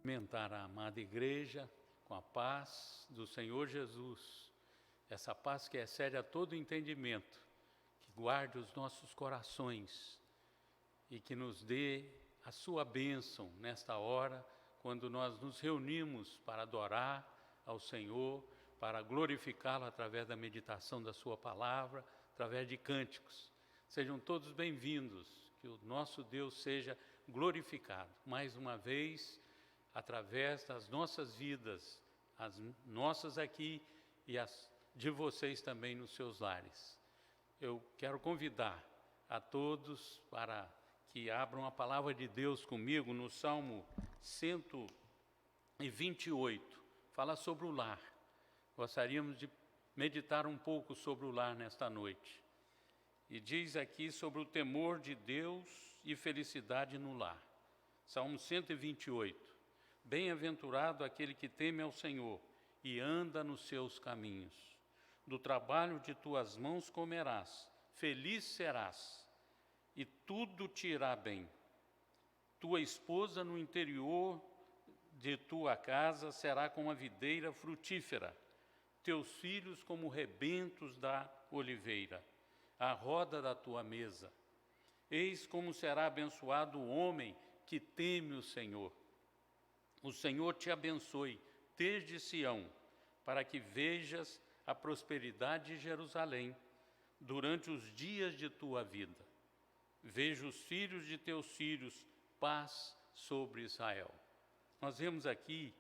Cumprimentar a amada igreja com a paz do Senhor Jesus, essa paz que excede a todo entendimento, que guarde os nossos corações e que nos dê a sua bênção nesta hora, quando nós nos reunimos para adorar ao Senhor, para glorificá-lo através da meditação da sua palavra, através de cânticos. Sejam todos bem-vindos, que o nosso Deus seja glorificado. Mais uma vez, através das nossas vidas, as nossas aqui e as de vocês também nos seus lares. Eu quero convidar a todos para que abram a palavra de Deus comigo no Salmo 128, fala sobre o lar. Gostaríamos de meditar um pouco sobre o lar nesta noite. E diz aqui sobre o temor de Deus e felicidade no lar. Salmo 128. Bem-aventurado aquele que teme ao Senhor e anda nos seus caminhos. Do trabalho de tuas mãos comerás, feliz serás, e tudo te irá bem. Tua esposa no interior de tua casa será como a videira frutífera, teus filhos como rebentos da oliveira, à roda da tua mesa. Eis como será abençoado o homem que teme o Senhor. O Senhor te abençoe desde Sião, para que vejas a prosperidade de Jerusalém durante os dias de tua vida. Veja os filhos de teus filhos, paz sobre Israel. Nós vemos aqui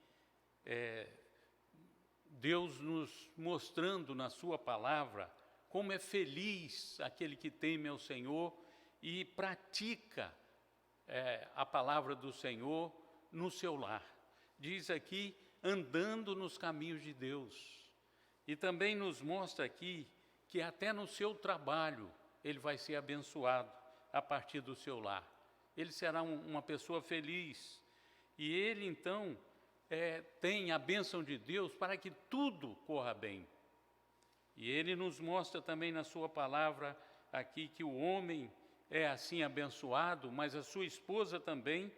Deus nos mostrando na sua palavra como é feliz aquele que teme ao Senhor e pratica a palavra do Senhor no seu lar. Diz aqui, andando nos caminhos de Deus. E também nos mostra aqui que até no seu trabalho ele vai ser abençoado a partir do seu lar. Ele será uma pessoa feliz. E ele, então, tem a bênção de Deus para que tudo corra bem. E ele nos mostra também na sua palavra aqui que o homem é assim abençoado, mas a sua esposa também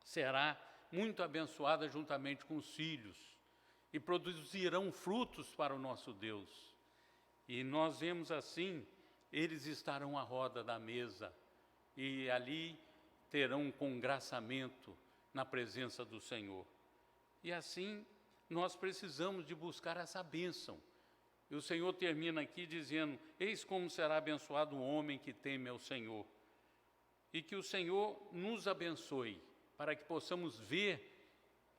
será muito abençoada juntamente com os filhos e produzirão frutos para o nosso Deus. E nós vemos assim, eles estarão à roda da mesa e ali terão um congraçamento na presença do Senhor. E assim nós precisamos de buscar essa bênção. E o Senhor termina aqui dizendo, eis como será abençoado o homem que teme ao Senhor. E que o Senhor nos abençoe, para que possamos ver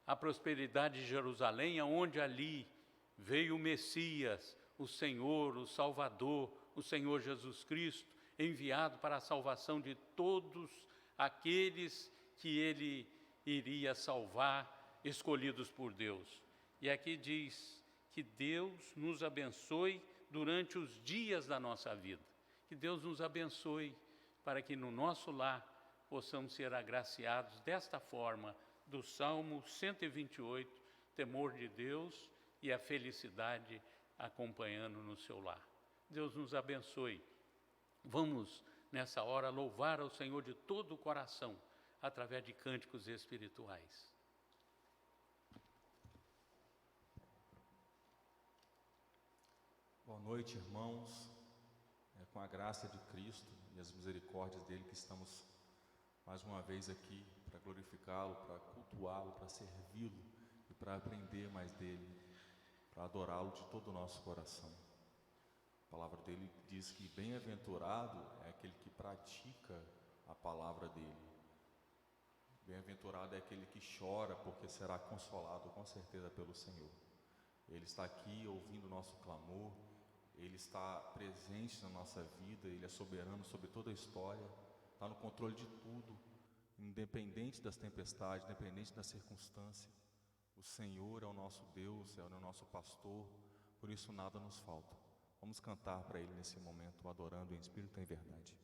a prosperidade de Jerusalém, aonde ali veio o Messias, o Senhor, o Salvador, o Senhor Jesus Cristo, enviado para a salvação de todos aqueles que ele iria salvar, escolhidos por Deus. E aqui diz que Deus nos abençoe durante os dias da nossa vida. Que Deus nos abençoe para que no nosso lar possamos ser agraciados desta forma, do Salmo 128, temor de Deus e a felicidade acompanhando no seu lar. Deus nos abençoe. Vamos, nessa hora, louvar ao Senhor de todo o coração, através de cânticos espirituais. Boa noite, irmãos. É com a graça de Cristo e as misericórdias dele que estamos mais uma vez aqui para glorificá-lo, para cultuá-lo, para servi-lo e para aprender mais dele, para adorá-lo de todo o nosso coração. A palavra dele diz que bem-aventurado é aquele que pratica a palavra dele. Bem-aventurado é aquele que chora, porque será consolado com certeza pelo Senhor. Ele está aqui ouvindo o nosso clamor, ele está presente na nossa vida, ele é soberano sobre toda a história, está no controle de tudo, independente das tempestades, independente da circunstância. O Senhor é o nosso Deus, é o nosso pastor, por isso nada nos falta. Vamos cantar para ele nesse momento, adorando em espírito e em verdade.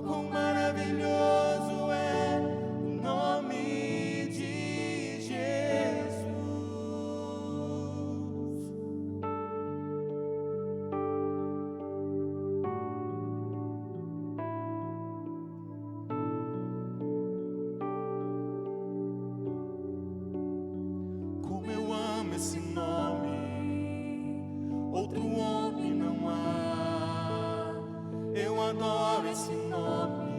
Oh, quão maravilhoso é o nome de Jesus. Como eu amo esse nome, outro nome não há. Eu adoro esse nome.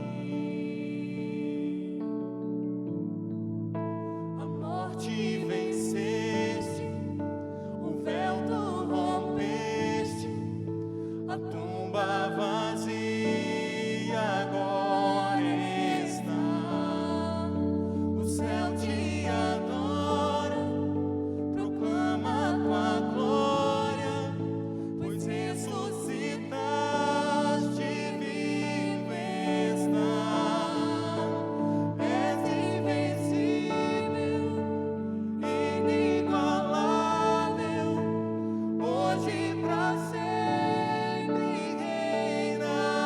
A morte venceste, o véu tu rompeste, a tumba vazia agora está. O céu te adora, proclama tua glória, pois ressuscitaste, vivo está. És invencível, inigualável, hoje pra sempre reinarás.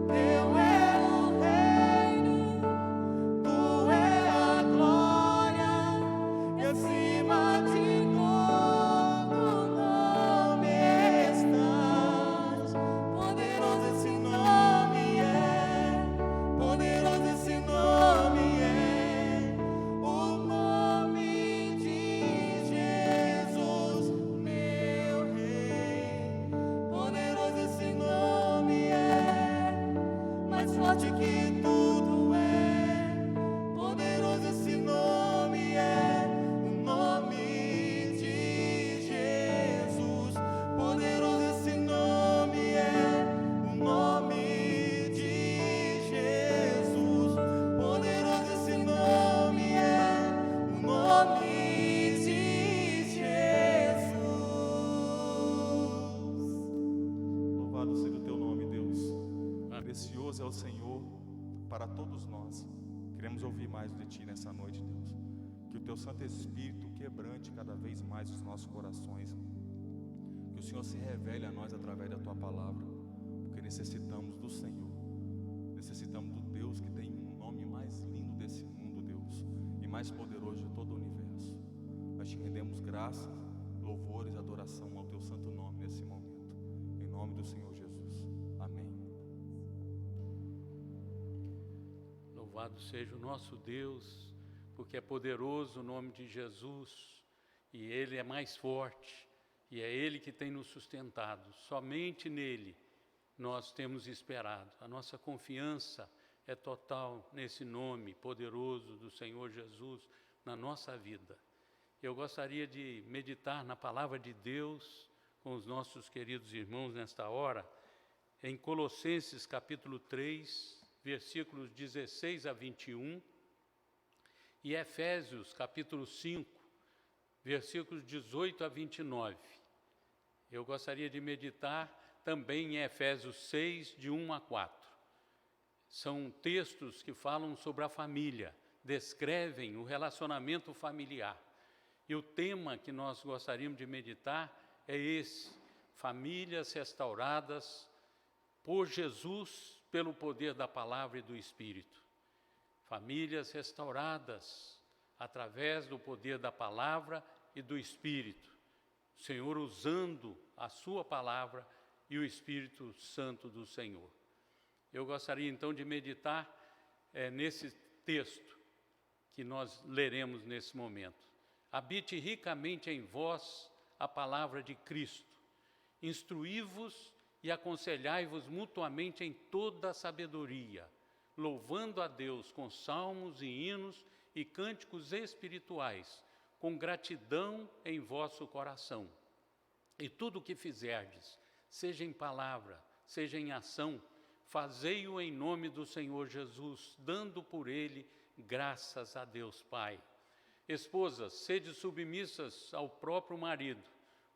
Teu é o reino, tu é a glória, e acima de todo nome estás. Poderoso esse nome é, poderoso esse nome é, o nome de Jesus, meu Rei. Poderoso esse nome é, mais forte que tudo é. Poderoso esse nome é, o nome de Jesus. Poderoso esse nome é, o nome de Jesus. Poderoso esse nome é, o nome de Jesus. Louvado seja o teu nome, Deus. Precioso é o Senhor para todos nós. Queremos ouvir mais de Ti nessa noite, Deus. Que o Teu Santo Espírito quebrante cada vez mais os nossos corações. Que o Senhor se revele a nós através da Tua palavra. Porque necessitamos do Senhor. Necessitamos do Deus que tem um nome mais lindo desse mundo, Deus. E mais poderoso de todo o universo. Nós te rendemos graças, louvores, adoração ao Teu santo nome nesse momento. Em nome do Senhor Jesus. Amém. Louvado seja o nosso Deus, porque é poderoso o nome de Jesus, e Ele é mais forte, e é Ele que tem nos sustentado. Somente nele nós temos esperado. A nossa confiança é total nesse nome poderoso do Senhor Jesus na nossa vida. Eu gostaria de meditar na palavra de Deus com os nossos queridos irmãos nesta hora, em Colossenses capítulo 3, versículos 16 a 21, e Efésios capítulo 5, versículos 18 a 29. Eu gostaria de meditar também em Efésios 6, de 1 a 4. São textos que falam sobre a família, descrevem o relacionamento familiar. E o tema que nós gostaríamos de meditar é esse: famílias restauradas por Jesus, pelo poder da palavra e do Espírito. Famílias restauradas através do poder da palavra e do Espírito. O Senhor usando a sua palavra e o Espírito Santo do Senhor. Eu gostaria então de meditar nesse texto que nós leremos nesse momento. Habite ricamente em vós a palavra de Cristo. Instruí-vos e aconselhai-vos mutuamente em toda a sabedoria, louvando a Deus com salmos e hinos e cânticos espirituais, com gratidão em vosso coração. E tudo o que fizerdes, seja em palavra, seja em ação, fazei-o em nome do Senhor Jesus, dando por ele graças a Deus Pai. Esposas, sede submissas ao próprio marido,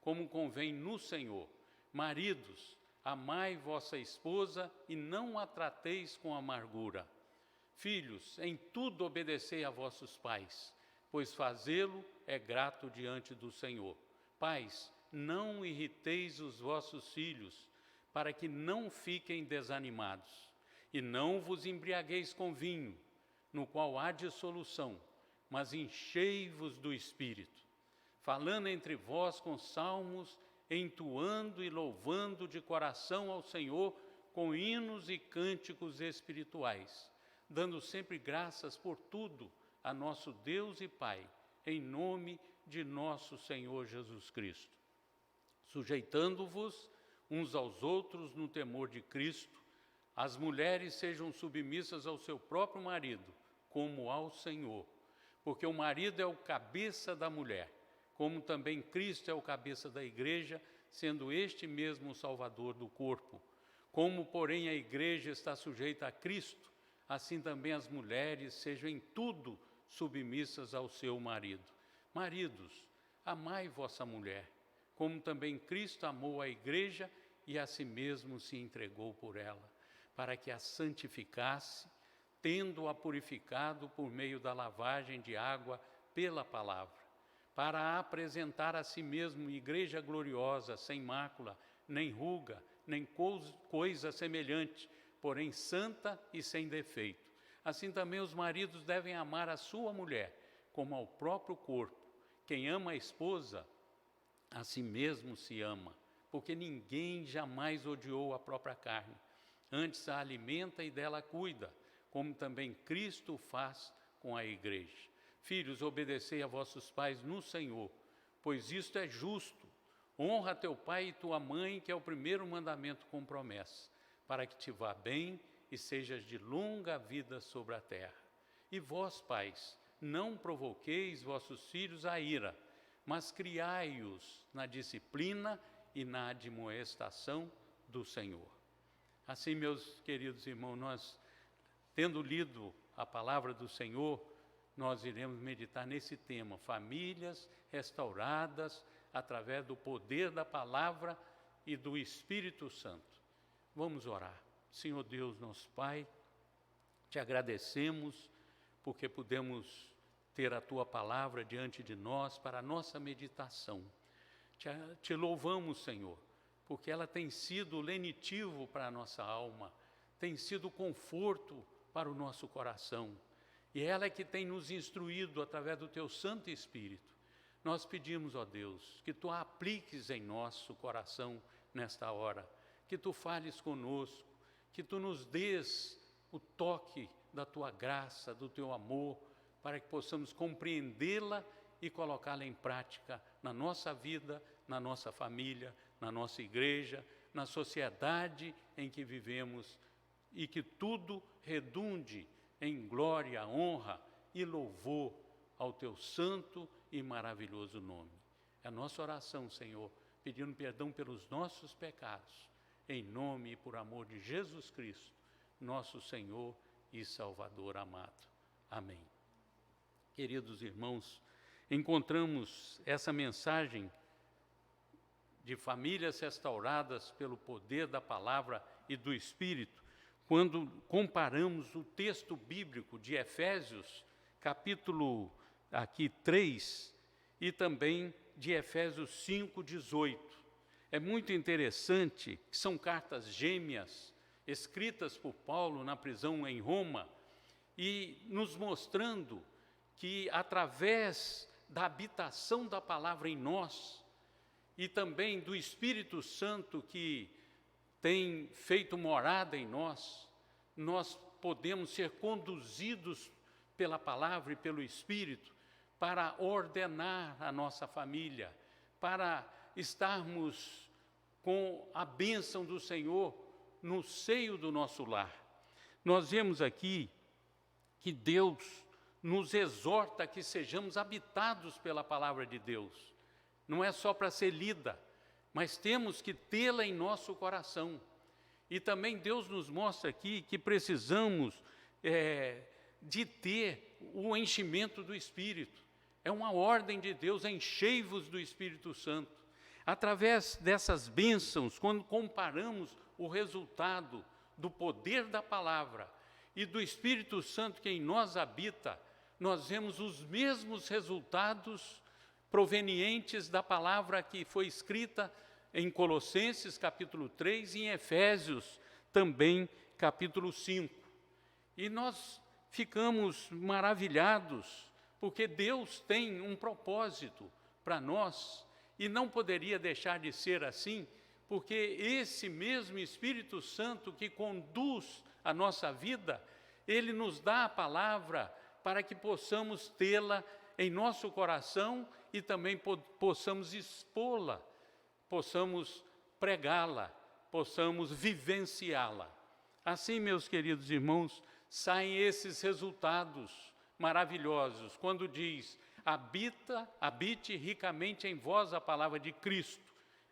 como convém no Senhor. Maridos, amai vossa esposa e não a trateis com amargura. Filhos, em tudo obedecei a vossos pais, pois fazê-lo é grato diante do Senhor. Pais, não irriteis os vossos filhos, para que não fiquem desanimados. E não vos embriagueis com vinho, no qual há dissolução, mas enchei-vos do Espírito, falando entre vós com salmos, entoando e louvando de coração ao Senhor com hinos e cânticos espirituais, dando sempre graças por tudo a nosso Deus e Pai, em nome de nosso Senhor Jesus Cristo, sujeitando-vos uns aos outros no temor de Cristo. As mulheres sejam submissas ao seu próprio marido, como ao Senhor, porque o marido é o cabeça da mulher, como também Cristo é o cabeça da igreja, sendo este mesmo o Salvador do corpo. Como, porém, a igreja está sujeita a Cristo, assim também as mulheres sejam em tudo submissas ao seu marido. Maridos, amai vossa mulher, como também Cristo amou a igreja e a si mesmo se entregou por ela, para que a santificasse, tendo-a purificado por meio da lavagem de água pela palavra, para a apresentar a si mesmo igreja gloriosa, sem mácula, nem ruga, nem coisa semelhante, porém santa e sem defeito. Assim também os maridos devem amar a sua mulher, como ao próprio corpo. Quem ama a esposa, a si mesmo se ama, porque ninguém jamais odiou a própria carne. Antes a alimenta e dela cuida, como também Cristo faz com a igreja. Filhos, obedecei a vossos pais no Senhor, pois isto é justo. Honra teu pai e tua mãe, que é o primeiro mandamento com promessa, para que te vá bem e sejas de longa vida sobre a terra. E vós, pais, não provoqueis vossos filhos à ira, mas criai-os na disciplina e na admoestação do Senhor. Assim, meus queridos irmãos, nós, tendo lido a palavra do Senhor, nós iremos meditar nesse tema, famílias restauradas através do poder da palavra e do Espírito Santo. Vamos orar. Senhor Deus, nosso Pai, te agradecemos porque pudemos ter a Tua palavra diante de nós para a nossa meditação. Te louvamos, Senhor, porque ela tem sido lenitivo para a nossa alma, tem sido conforto para o nosso coração. E ela é que tem nos instruído através do Teu Santo Espírito. Nós pedimos, ó Deus, que Tu a apliques em nosso coração nesta hora, que Tu fales conosco, que Tu nos dês o toque da Tua graça, do Teu amor, para que possamos compreendê-la e colocá-la em prática na nossa vida, na nossa família, na nossa igreja, na sociedade em que vivemos, e que tudo redunde em glória, honra e louvor ao Teu santo e maravilhoso nome. É a nossa oração, Senhor, pedindo perdão pelos nossos pecados, em nome e por amor de Jesus Cristo, nosso Senhor e Salvador amado. Amém. Queridos irmãos, encontramos essa mensagem de famílias restauradas pelo poder da palavra e do Espírito, quando comparamos o texto bíblico de Efésios, capítulo 3, e também de Efésios 5:18. É muito interessante que são cartas gêmeas, escritas por Paulo na prisão em Roma, e nos mostrando que através da habitação da palavra em nós, e também do Espírito Santo que tem feito morada em nós, nós podemos ser conduzidos pela palavra e pelo Espírito para ordenar a nossa família, para estarmos com a bênção do Senhor no seio do nosso lar. Nós vemos aqui que Deus nos exorta a que sejamos habitados pela palavra de Deus. Não é só para ser lida, mas temos que tê-la em nosso coração. E também Deus nos mostra aqui que precisamos de ter o enchimento do Espírito. É uma ordem de Deus, enchei-vos do Espírito Santo. Através dessas bênçãos, quando comparamos o resultado do poder da palavra e do Espírito Santo que em nós habita, nós vemos os mesmos resultados provenientes da palavra que foi escrita em Colossenses capítulo 3 e em Efésios também capítulo 5. E nós ficamos maravilhados, porque Deus tem um propósito para nós, e não poderia deixar de ser assim, porque esse mesmo Espírito Santo que conduz a nossa vida, ele nos dá a palavra para que possamos tê-la em nosso coração e também possamos expô-la, possamos pregá-la, possamos vivenciá-la. Assim, meus queridos irmãos, saem esses resultados maravilhosos, quando diz: habite ricamente em vós a palavra de Cristo,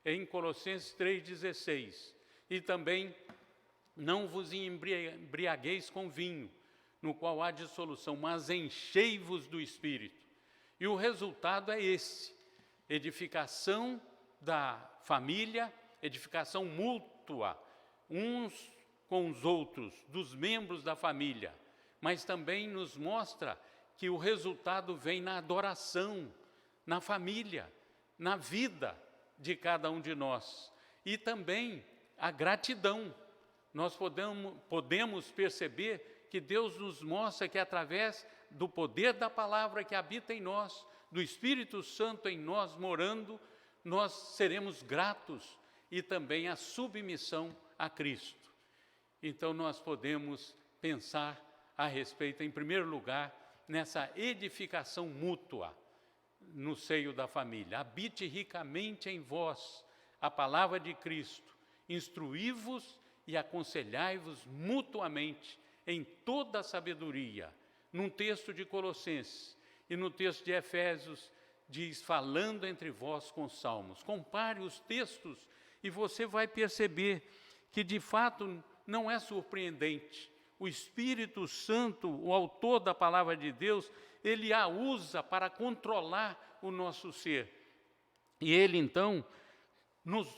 em Colossenses 3,16. E também, não vos embriagueis com vinho, no qual há dissolução, mas enchei-vos do Espírito. E o resultado é esse: edificação da família, edificação mútua, uns com os outros, dos membros da família, mas também nos mostra que o resultado vem na adoração, na família, na vida de cada um de nós. E também a gratidão. Nós podemos perceber que Deus nos mostra que através do poder da palavra que habita em nós, do Espírito Santo em nós morando, nós seremos gratos, e também a submissão a Cristo. Então nós podemos pensar a respeito, em primeiro lugar, nessa edificação mútua no seio da família. Habite ricamente em vós a palavra de Cristo, instruí-vos e aconselhai-vos mutuamente em toda a sabedoria. Num texto de Colossenses e no texto de Efésios, diz: falando entre vós com salmos. Compare os textos e você vai perceber que, de fato, não é surpreendente. O Espírito Santo, o autor da palavra de Deus, ele a usa para controlar o nosso ser. E ele, então, nos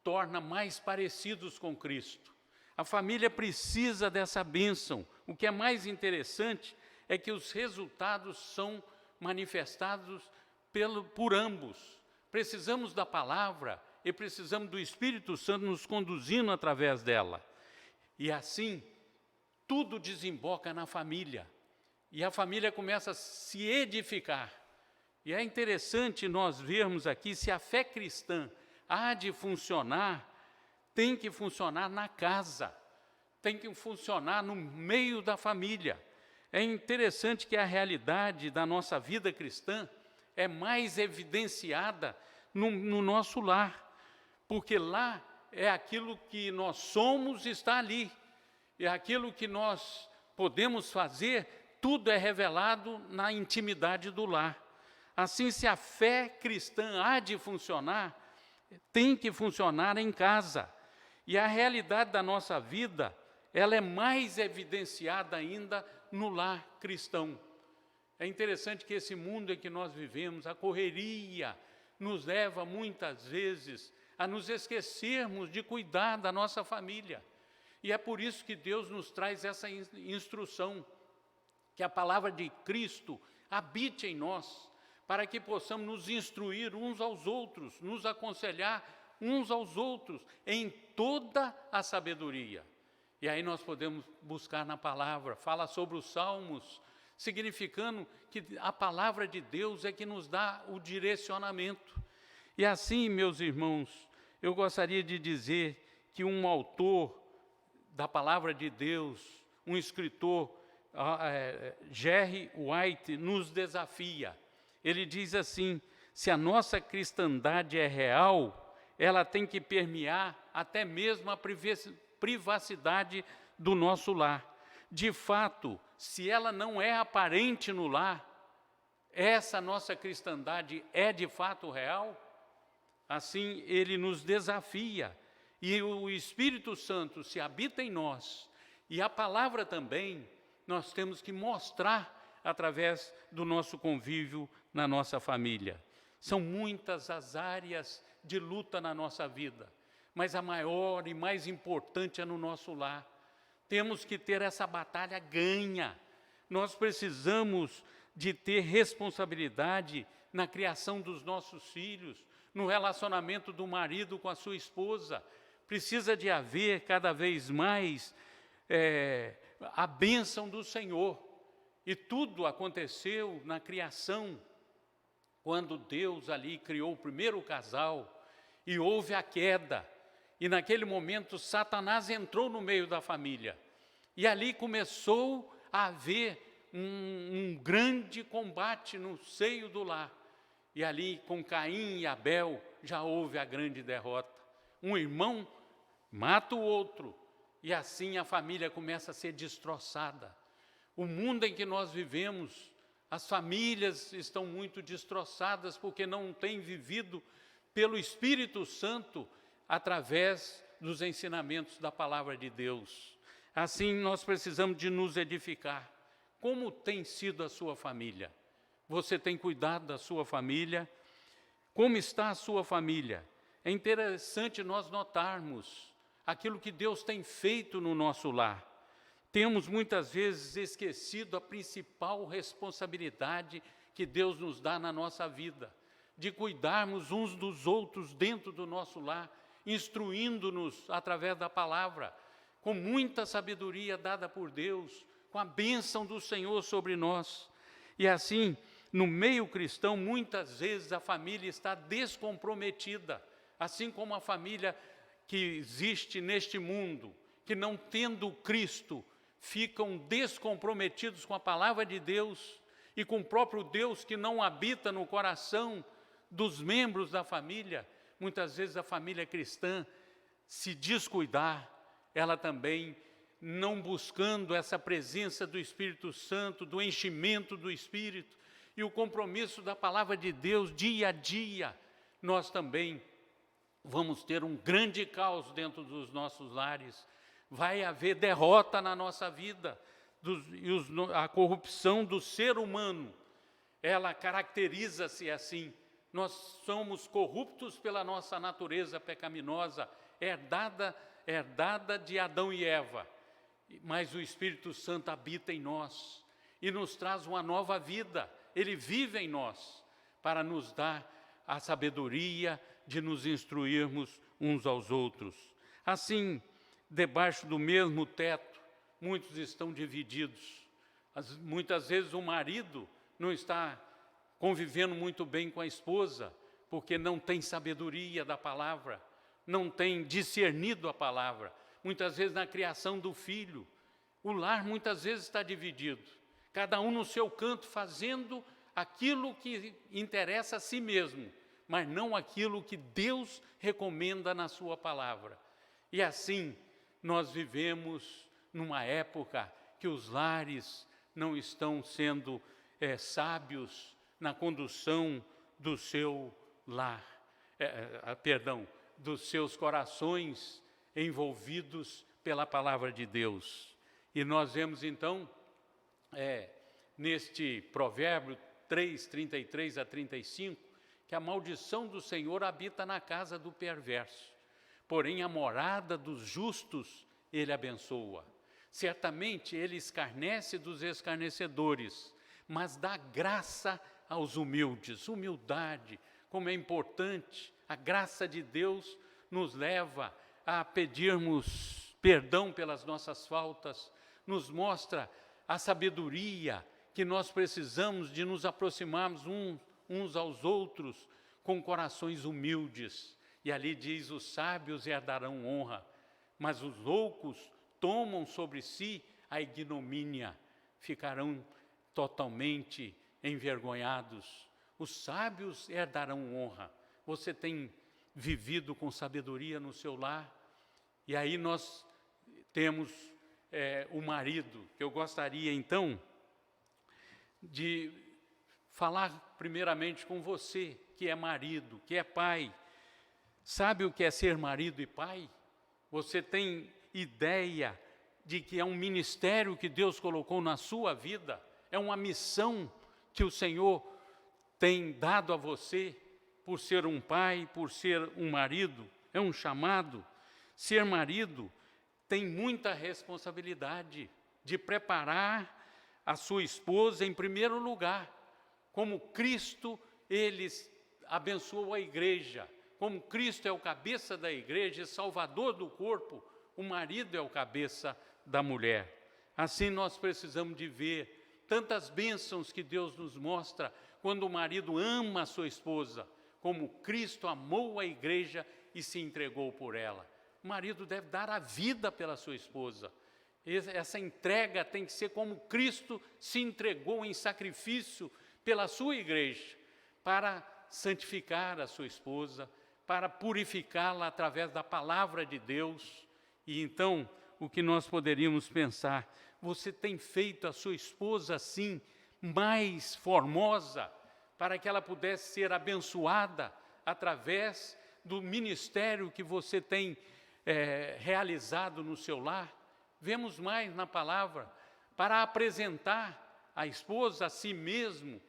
torna mais parecidos com Cristo. A família precisa dessa bênção. O que é mais interessante é que os resultados são manifestados por ambos. Precisamos da palavra e precisamos do Espírito Santo nos conduzindo através dela. E assim, tudo desemboca na família. E a família começa a se edificar. E é interessante nós vermos aqui, se a fé cristã há de funcionar, tem que funcionar na casa, tem que funcionar no meio da família. É interessante que a realidade da nossa vida cristã é mais evidenciada no nosso lar, porque lá é aquilo que nós somos, está ali, e aquilo que nós podemos fazer, tudo é revelado na intimidade do lar. Assim, se a fé cristã há de funcionar, tem que funcionar em casa. E a realidade da nossa vida, ela é mais evidenciada ainda no lar cristão. É interessante que esse mundo em que nós vivemos, a correria, nos leva muitas vezes a nos esquecermos de cuidar da nossa família. E é por isso que Deus nos traz essa instrução, que a palavra de Cristo habite em nós, para que possamos nos instruir uns aos outros, nos aconselhar uns aos outros, em toda a sabedoria. E aí nós podemos buscar na palavra, fala sobre os salmos, significando que a palavra de Deus é que nos dá o direcionamento. E assim, meus irmãos, eu gostaria de dizer que um autor da palavra de Deus, um escritor, Jerry White, nos desafia. Ele diz assim: se a nossa cristandade é real, ela tem que permear até mesmo a privacidade do nosso lar. De fato, se ela não é aparente no lar, essa nossa cristandade é de fato real? Assim, ele nos desafia. E o Espírito Santo se habita em nós. E a palavra também, nós temos que mostrar através do nosso convívio na nossa família. São muitas as áreas de luta na nossa vida, mas a maior e mais importante é no nosso lar. Temos que ter essa batalha ganha. Nós precisamos de ter responsabilidade na criação dos nossos filhos, no relacionamento do marido com a sua esposa. Precisa de haver cada vez mais a bênção do Senhor. E tudo aconteceu na criação, quando Deus ali criou o primeiro casal e houve a queda. E naquele momento Satanás entrou no meio da família. E ali começou a haver um grande combate no seio do lar. E ali com Caim e Abel já houve a grande derrota. Um irmão mata o outro e assim a família começa a ser destroçada. O mundo em que nós vivemos, as famílias estão muito destroçadas porque não têm vivido pelo Espírito Santo através dos ensinamentos da palavra de Deus. Assim, nós precisamos de nos edificar. Como tem sido a sua família? Você tem cuidado da sua família? Como está a sua família? É interessante nós notarmos aquilo que Deus tem feito no nosso lar. Temos muitas vezes esquecido a principal responsabilidade que Deus nos dá na nossa vida, de cuidarmos uns dos outros dentro do nosso lar, instruindo-nos através da palavra, com muita sabedoria dada por Deus, com a bênção do Senhor sobre nós. E assim, no meio cristão, muitas vezes a família está descomprometida, assim como a família que existe neste mundo, que não tendo Cristo, ficam descomprometidos com a palavra de Deus e com o próprio Deus que não habita no coração dos membros da família. Muitas vezes a família cristã, se descuidar, ela também não buscando essa presença do Espírito Santo, do enchimento do Espírito e o compromisso da palavra de Deus dia a dia, nós também vamos ter um grande caos dentro dos nossos lares. Vai haver derrota na nossa vida, a corrupção do ser humano, ela caracteriza-se assim. Nós somos corruptos pela nossa natureza pecaminosa, herdada de Adão e Eva, mas o Espírito Santo habita em nós e nos traz uma nova vida. Ele vive em nós para nos dar a sabedoria de nos instruirmos uns aos outros. Assim, debaixo do mesmo teto, muitos estão divididos. Muitas vezes o marido não está convivendo muito bem com a esposa, porque não tem sabedoria da palavra, não tem discernido a palavra. Muitas vezes na criação do filho, o lar muitas vezes está dividido, cada um no seu canto fazendo aquilo que interessa a si mesmo, mas não aquilo que Deus recomenda na sua palavra. E assim, nós vivemos numa época que os lares não estão sendo sábios na condução do seu lar, dos seus corações envolvidos pela palavra de Deus. E nós vemos então, neste provérbio 3, 33 a 35, que a maldição do Senhor habita na casa do perverso, porém a morada dos justos Ele abençoa. Certamente Ele escarnece dos escarnecedores, mas dá graça aos humildes. Humildade, como é importante, a graça de Deus nos leva a pedirmos perdão pelas nossas faltas, nos mostra a sabedoria que nós precisamos de nos aproximarmos uns aos outros com corações humildes. E ali diz, os sábios herdarão honra, mas os loucos tomam sobre si a ignomínia, ficarão totalmente envergonhados. Os sábios herdarão honra. Você tem vivido com sabedoria no seu lar? E aí nós temos o marido, que eu gostaria então de falar primeiramente com você, que é marido, que é pai. Sabe o que é ser marido e pai? Você tem ideia de que é um ministério que Deus colocou na sua vida? É uma missão que o Senhor tem dado a você por ser um pai, por ser um marido? É um chamado. Ser marido tem muita responsabilidade de preparar a sua esposa em primeiro lugar. Como Cristo, Ele abençoou a igreja. Como Cristo é o cabeça da igreja, salvador do corpo, o marido é o cabeça da mulher. Assim nós precisamos de ver tantas bênçãos que Deus nos mostra quando o marido ama a sua esposa, como Cristo amou a igreja e se entregou por ela. O marido deve dar a vida pela sua esposa. Essa entrega tem que ser como Cristo se entregou em sacrifício pela sua igreja, para santificar a sua esposa, para purificá-la através da palavra de Deus. E então, o que nós poderíamos pensar? Você tem feito a sua esposa assim, mais formosa, para que ela pudesse ser abençoada através do ministério que você tem realizado no seu lar? Vemos mais na palavra, para apresentar a esposa a si mesmo.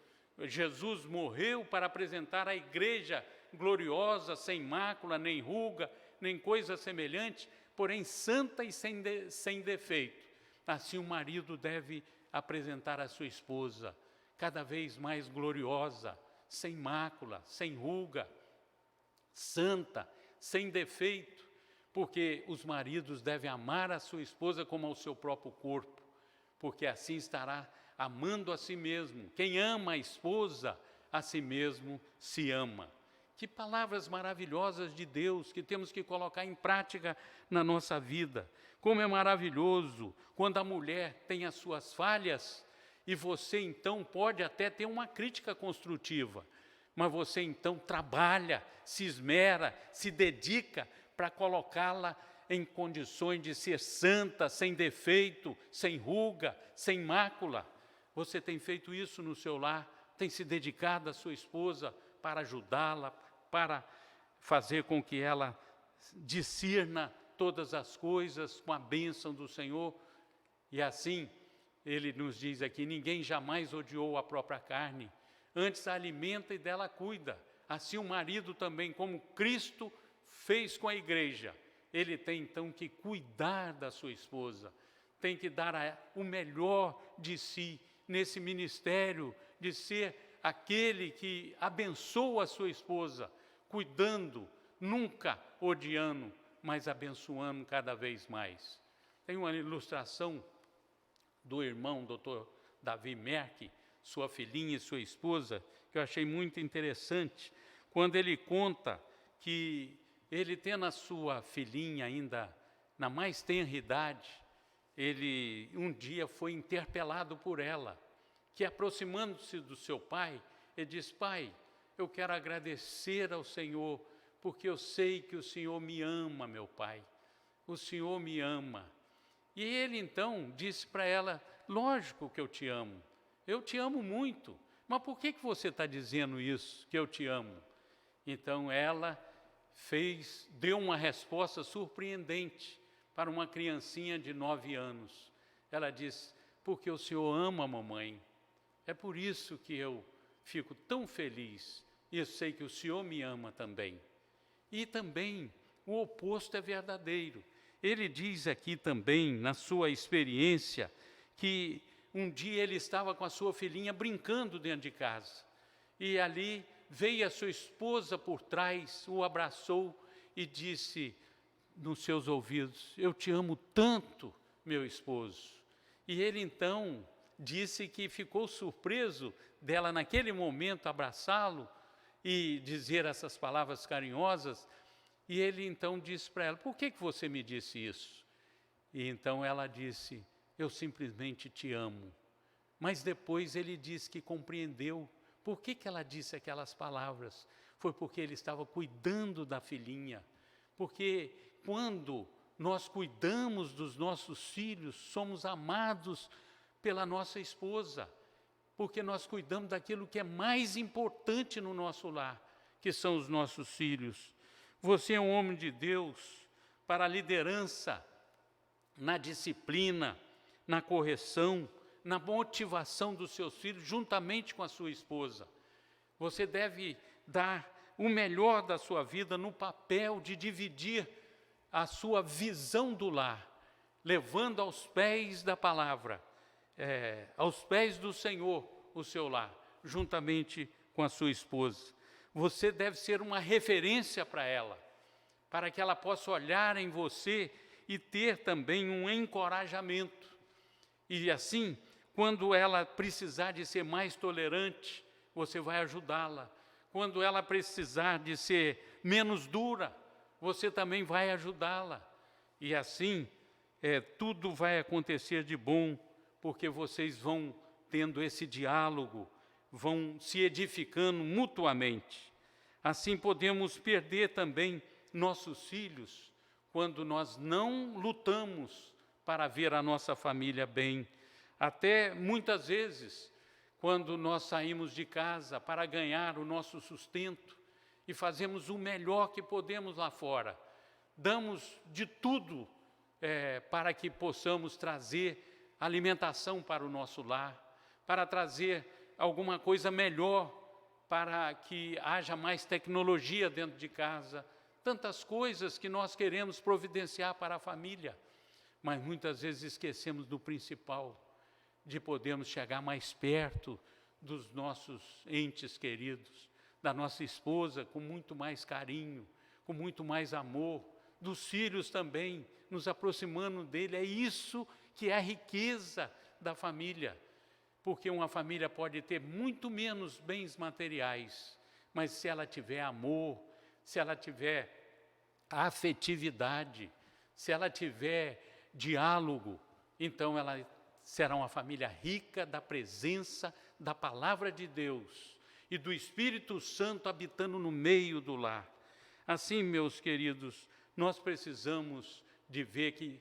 Jesus morreu para apresentar a igreja gloriosa, sem mácula, nem ruga, nem coisa semelhante, porém santa e sem defeito. Assim o marido deve apresentar a sua esposa, cada vez mais gloriosa, sem mácula, sem ruga, santa, sem defeito, porque os maridos devem amar a sua esposa como ao seu próprio corpo, porque assim estará amando a si mesmo. Quem ama a esposa, a si mesmo se ama. Que palavras maravilhosas de Deus que temos que colocar em prática na nossa vida. Como é maravilhoso quando a mulher tem as suas falhas e você então pode até ter uma crítica construtiva, mas você então trabalha, se esmera, se dedica para colocá-la em condições de ser santa, sem defeito, sem ruga, sem mácula. Você tem feito isso no seu lar, tem se dedicado à sua esposa para ajudá-la, para fazer com que ela discirna todas as coisas com a bênção do Senhor. E assim, ele nos diz aqui, ninguém jamais odiou a própria carne, antes a alimenta e dela cuida. Assim o marido também, como Cristo fez com a igreja, ele tem então que cuidar da sua esposa, tem que dar o melhor de si nesse ministério, de ser aquele que abençoa a sua esposa, cuidando, nunca odiando, mas abençoando cada vez mais. Tem uma ilustração do irmão Dr. Davi Merck, sua filhinha e sua esposa, que eu achei muito interessante, quando ele conta que ele tendo a sua filhinha ainda na mais tenra idade, ele um dia foi interpelado por ela, que aproximando-se do seu pai, ele disse: pai, eu quero agradecer ao Senhor, porque eu sei que o Senhor me ama, meu pai, o Senhor me ama. E ele então disse para ela: lógico que eu te amo muito, mas por que você está dizendo isso, que eu te amo? Então ela deu uma resposta surpreendente para uma criancinha de 9 anos. Ela disse: porque o Senhor ama a mamãe, é por isso que eu fico tão feliz, e eu sei que o Senhor me ama também. E também o oposto é verdadeiro. Ele diz aqui também, na sua experiência, que um dia ele estava com a sua filhinha brincando dentro de casa, e ali veio a sua esposa por trás, o abraçou e disse nos seus ouvidos: eu te amo tanto, meu esposo. E ele então disse que ficou surpreso dela naquele momento abraçá-lo e dizer essas palavras carinhosas. E ele então disse para ela: por que você me disse isso? E então ela disse: eu simplesmente te amo. Mas depois ele disse que compreendeu por que ela disse aquelas palavras. Foi porque ele estava cuidando da filhinha. Porque quando nós cuidamos dos nossos filhos, somos amados pela nossa esposa, porque nós cuidamos daquilo que é mais importante no nosso lar, que são os nossos filhos. Você é um homem de Deus para a liderança, na disciplina, na correção, na motivação dos seus filhos, juntamente com a sua esposa. Você deve dar o melhor da sua vida no papel de dividir a sua visão do lar, levando aos pés da palavra, aos pés do Senhor, o seu lar, juntamente com a sua esposa. Você deve ser uma referência para ela, para que ela possa olhar em você e ter também um encorajamento. E assim, quando ela precisar de ser mais tolerante, você vai ajudá-la. Quando ela precisar de ser menos dura, você também vai ajudá-la. E assim, tudo vai acontecer de bom, porque vocês vão tendo esse diálogo, vão se edificando mutuamente. Assim podemos perder também nossos filhos, quando nós não lutamos para ver a nossa família bem. Até muitas vezes, quando nós saímos de casa para ganhar o nosso sustento e fazemos o melhor que podemos lá fora, damos de tudo para que possamos trazer alimentação para o nosso lar, para trazer alguma coisa melhor, para que haja mais tecnologia dentro de casa, tantas coisas que nós queremos providenciar para a família, mas muitas vezes esquecemos do principal, de podermos chegar mais perto dos nossos entes queridos, da nossa esposa com muito mais carinho, com muito mais amor, dos filhos também, nos aproximando dele. É isso que é a riqueza da família, porque uma família pode ter muito menos bens materiais, mas se ela tiver amor, se ela tiver afetividade, se ela tiver diálogo, então ela será uma família rica da presença da palavra de Deus e do Espírito Santo habitando no meio do lar. Assim, meus queridos, nós precisamos de ver que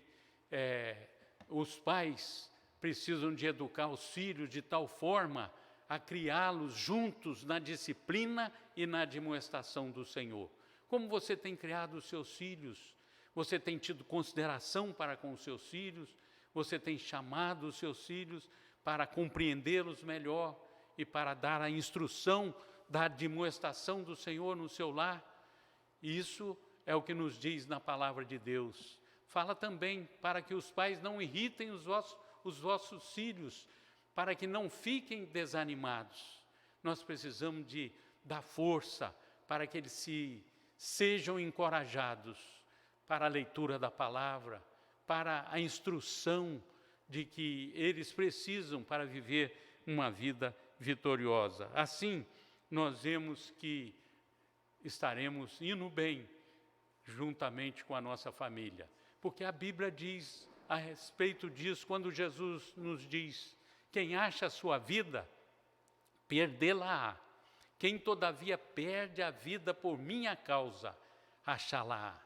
os pais precisam de educar os filhos de tal forma a criá-los juntos na disciplina e na admoestação do Senhor. Como você tem criado os seus filhos? Você tem tido consideração para com os seus filhos? Você tem chamado os seus filhos para compreendê-los melhor e para dar a instrução da admoestação do Senhor no seu lar? Isso é o que nos diz na palavra de Deus. Fala também para que os pais não irritem os vossos filhos, para que não fiquem desanimados. Nós precisamos de dar força para que eles sejam encorajados para a leitura da palavra, para a instrução de que eles precisam para viver uma vida vitoriosa. Assim, nós vemos que estaremos indo bem juntamente com a nossa família, porque a Bíblia diz a respeito disso, quando Jesus nos diz: quem acha a sua vida, perdê-la-á. Quem todavia perde a vida por minha causa, achá-la-á.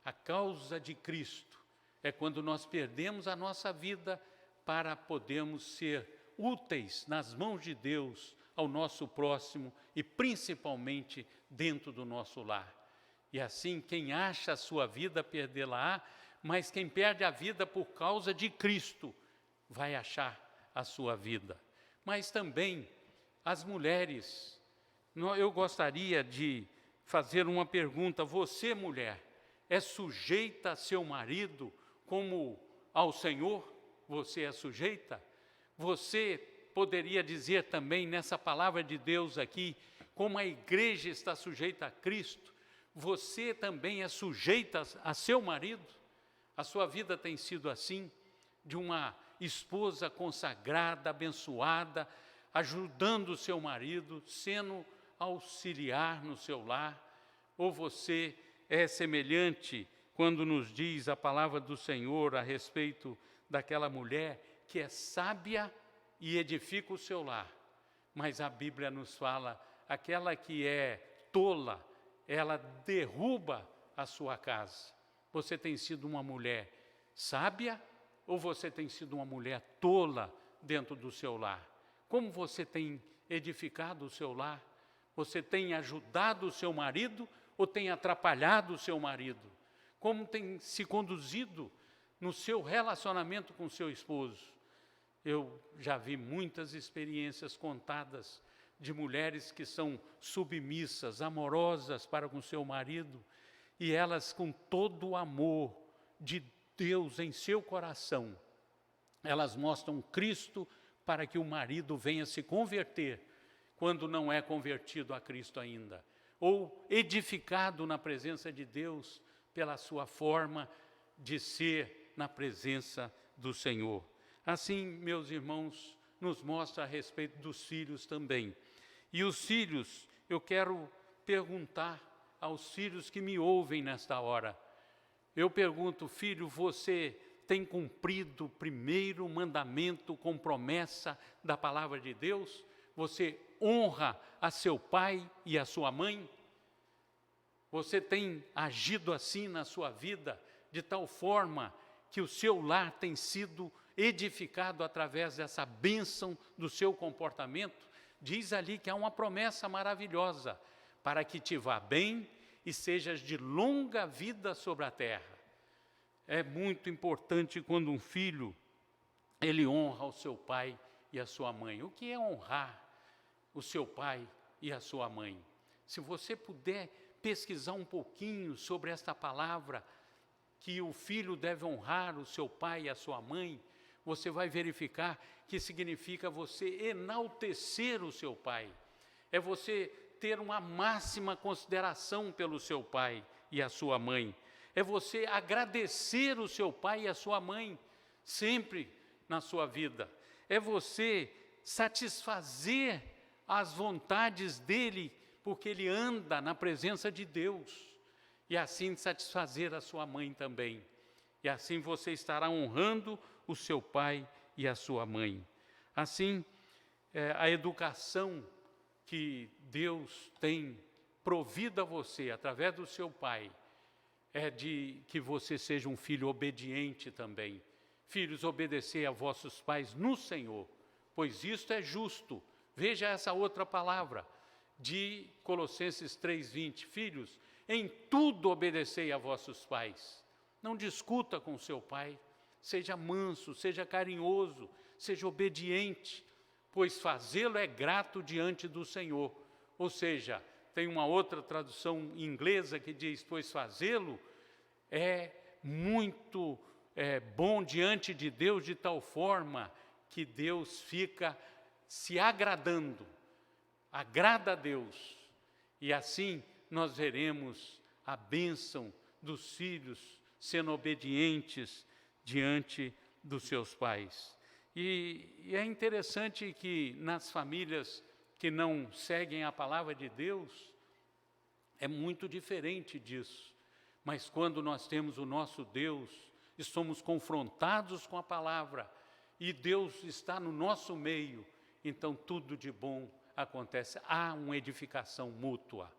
A causa de Cristo é quando nós perdemos a nossa vida para podermos ser úteis nas mãos de Deus ao nosso próximo e principalmente dentro do nosso lar. E assim, quem acha a sua vida, perdê-la-á, mas quem perde a vida por causa de Cristo, vai achar a sua vida. Mas também as mulheres, eu gostaria de fazer uma pergunta. Você, mulher, é sujeita a seu marido como ao Senhor? Você é sujeita? Você poderia dizer também nessa palavra de Deus aqui, como a igreja está sujeita a Cristo, você também é sujeita a seu marido? A sua vida tem sido assim, de uma esposa consagrada, abençoada, ajudando o seu marido, sendo auxiliar no seu lar? Ou você é semelhante quando nos diz a palavra do Senhor a respeito daquela mulher que é sábia e edifica o seu lar, mas a Bíblia nos fala, aquela que é tola, ela derruba a sua casa. Você tem sido uma mulher sábia ou você tem sido uma mulher tola dentro do seu lar? Como você tem edificado o seu lar? Você tem ajudado o seu marido ou tem atrapalhado o seu marido? Como tem se conduzido no seu relacionamento com o seu esposo? Eu já vi muitas experiências contadas de mulheres que são submissas, amorosas para com seu marido, e elas, com todo o amor de Deus em seu coração, elas mostram Cristo para que o marido venha se converter, quando não é convertido a Cristo ainda. ou edificado na presença de Deus pela sua forma de ser na presença do Senhor. Assim, meus irmãos, nos mostra a respeito dos filhos também. E os filhos, eu quero perguntar aos filhos que me ouvem nesta hora. Eu pergunto, filho, você tem cumprido o primeiro mandamento com promessa da palavra de Deus? Você honra a seu pai e a sua mãe? Você tem agido assim na sua vida, de tal forma que o seu lar tem sido edificado através dessa bênção do seu comportamento? Diz ali que há uma promessa maravilhosa, para que te vá bem e sejas de longa vida sobre a terra. É muito importante quando um filho, ele honra o seu pai e a sua mãe. O que é honrar o seu pai e a sua mãe? Se você puder pesquisar um pouquinho sobre esta palavra, que o filho deve honrar o seu pai e a sua mãe, você vai verificar que significa você enaltecer o seu pai. É você ter uma máxima consideração pelo seu pai e a sua mãe. É você agradecer o seu pai e a sua mãe sempre na sua vida. É você satisfazer as vontades dele, porque ele anda na presença de Deus. E assim satisfazer a sua mãe também. E assim você estará honrando o seu pai e a sua mãe. Assim, a educação que Deus tem provido a você através do seu pai é de que você seja um filho obediente também. Filhos, obedecei a vossos pais no Senhor, pois isto é justo. Veja essa outra palavra de Colossenses 3:20. Filhos, em tudo obedecei a vossos pais. Não discuta com seu pai. Seja manso, seja carinhoso, seja obediente, pois fazê-lo é grato diante do Senhor. Ou seja, tem uma outra tradução inglesa que diz, pois fazê-lo é muito bom diante de Deus, de tal forma que Deus fica se agradando, agrada a Deus. E assim nós veremos a bênção dos filhos sendo obedientes diante dos seus pais. E é interessante que nas famílias que não seguem a palavra de Deus, é muito diferente disso. Mas quando nós temos o nosso Deus, e somos confrontados com a palavra, e Deus está no nosso meio, então tudo de bom acontece. Há uma edificação mútua.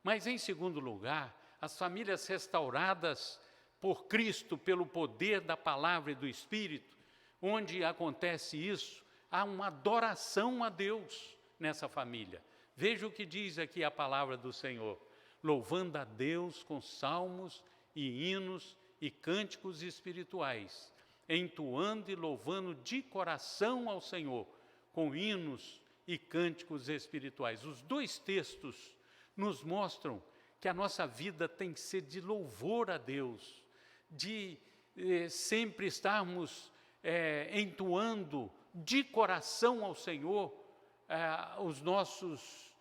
Mas em segundo lugar, as famílias restauradas por Cristo, pelo poder da palavra e do Espírito, onde acontece isso, há uma adoração a Deus nessa família. Veja o que diz aqui a palavra do Senhor. Louvando a Deus com salmos e hinos e cânticos espirituais, entoando e louvando de coração ao Senhor, com hinos e cânticos espirituais. Os dois textos nos mostram que a nossa vida tem que ser de louvor a Deus, de sempre estarmos entoando de coração ao Senhor os nossos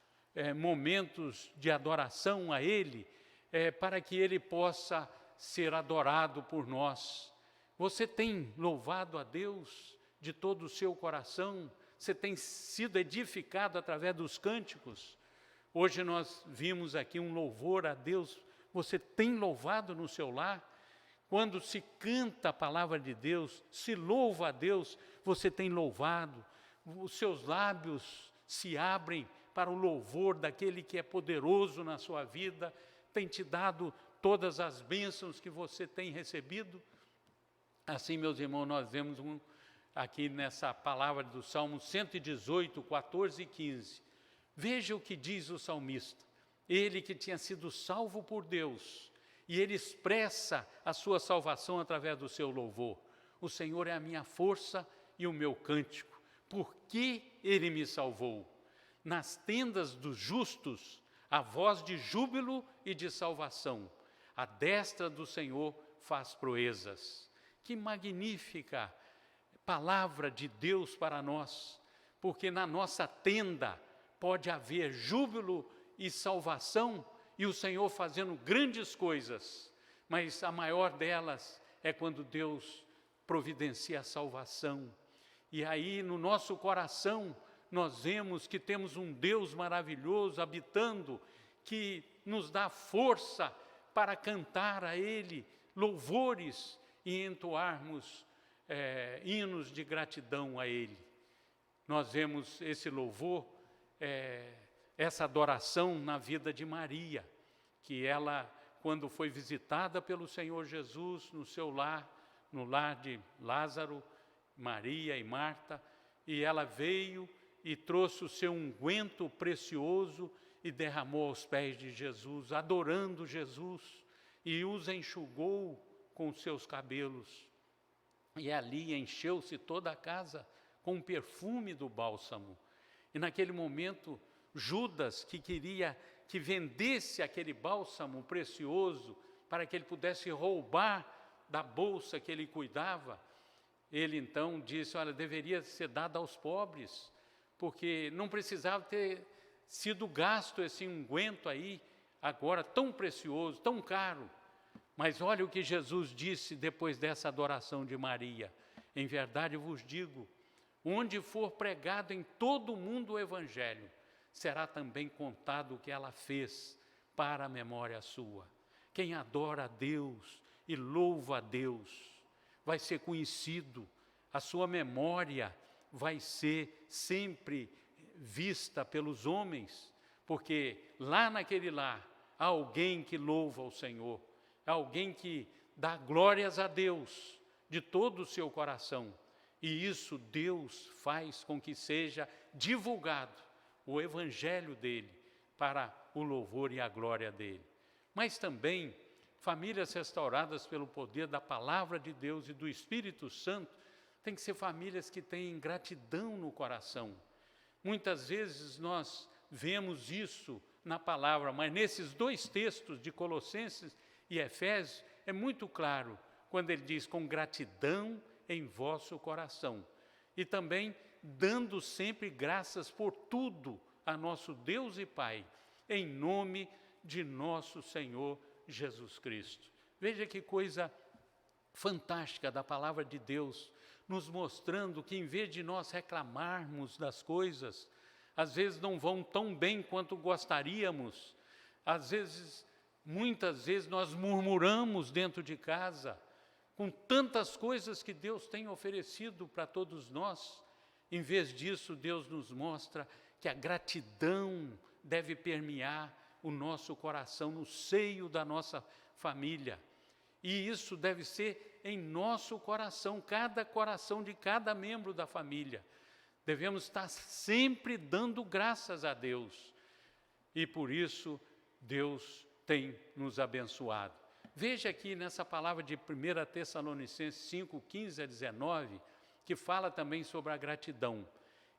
momentos de adoração a Ele, para que Ele possa ser adorado por nós. Você tem louvado a Deus de todo o seu coração? Você tem sido edificado através dos cânticos? Hoje nós vimos aqui um louvor a Deus. Você tem louvado no seu lar? Quando se canta a palavra de Deus, se louva a Deus, você tem louvado. Os seus lábios se abrem para o louvor daquele que é poderoso na sua vida, tem te dado todas as bênçãos que você tem recebido. Assim, meus irmãos, nós vemos aqui nessa palavra do Salmo 118, 14 e 15. Veja o que diz o salmista. Ele que tinha sido salvo por Deus, e ele expressa a sua salvação através do seu louvor. O Senhor é a minha força e o meu cântico, porque Ele me salvou. Nas tendas dos justos, a voz de júbilo e de salvação. A destra do Senhor faz proezas. Que magnífica palavra de Deus para nós, porque na nossa tenda pode haver júbilo e salvação, e o Senhor fazendo grandes coisas, mas a maior delas é quando Deus providencia a salvação. E aí no nosso coração nós vemos que temos um Deus maravilhoso habitando, que nos dá força para cantar a Ele louvores e entoarmos hinos de gratidão a Ele. Nós vemos esse louvor, essa adoração na vida de Maria, que ela, quando foi visitada pelo Senhor Jesus no seu lar, no lar de Lázaro, Maria e Marta, e ela veio e trouxe o seu unguento precioso e derramou aos pés de Jesus, adorando Jesus, e os enxugou com os seus cabelos. E ali encheu-se toda a casa com o perfume do bálsamo. E naquele momento, Judas, que queria que vendesse aquele bálsamo precioso para que ele pudesse roubar da bolsa que ele cuidava, ele então disse, olha, deveria ser dado aos pobres, porque não precisava ter sido gasto esse unguento aí, agora tão precioso, tão caro. Mas olha o que Jesus disse depois dessa adoração de Maria. Em verdade vos digo, onde for pregado em todo o mundo o Evangelho, será também contado o que ela fez para a memória sua. Quem adora a Deus e louva a Deus vai ser conhecido, a sua memória vai ser sempre vista pelos homens, porque lá naquele lar há alguém que louva o Senhor, há alguém que dá glórias a Deus de todo o seu coração, e isso Deus faz com que seja divulgado o Evangelho dele para o louvor e a glória dele. Mas também famílias restauradas pelo poder da palavra de Deus e do Espírito Santo tem que ser famílias que têm gratidão no coração. Muitas vezes nós vemos isso na palavra, mas nesses dois textos de Colossenses e Efésios é muito claro quando ele diz com gratidão em vosso coração. E também dando sempre graças por tudo a nosso Deus e Pai, em nome de nosso Senhor Jesus Cristo. Veja que coisa fantástica da palavra de Deus, nos mostrando que em vez de nós reclamarmos das coisas, às vezes não vão tão bem quanto gostaríamos, às vezes, muitas vezes nós murmuramos dentro de casa, com tantas coisas que Deus tem oferecido para todos nós. Em vez disso, Deus nos mostra que a gratidão deve permear o nosso coração, no seio da nossa família. E isso deve ser em nosso coração de cada membro da família. Devemos estar sempre dando graças a Deus. E por isso, Deus tem nos abençoado. Veja aqui nessa palavra de 1 Tessalonicenses 5, 15 a 19, que fala também sobre a gratidão.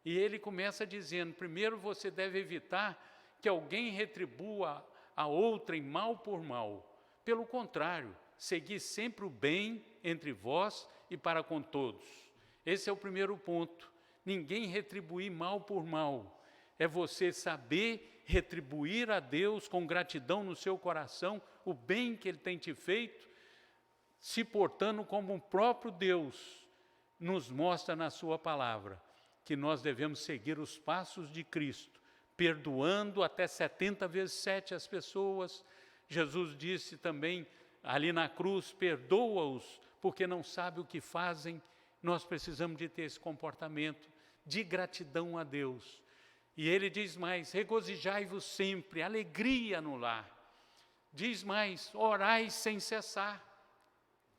E ele começa dizendo, primeiro você deve evitar que alguém retribua a outrem mal por mal. Pelo contrário, segui sempre o bem entre vós e para com todos. Esse é o primeiro ponto. Ninguém retribuir mal por mal. É você saber retribuir a Deus com gratidão no seu coração o bem que Ele tem te feito, se portando como o próprio Deus nos mostra na sua palavra, que nós devemos seguir os passos de Cristo, perdoando até 70 vezes 7 as pessoas. Jesus disse também ali na cruz, perdoa-os, porque não sabem o que fazem. Nós precisamos de ter esse comportamento de gratidão a Deus. E ele diz mais, regozijai-vos sempre, alegria no lar. Diz mais, orai sem cessar.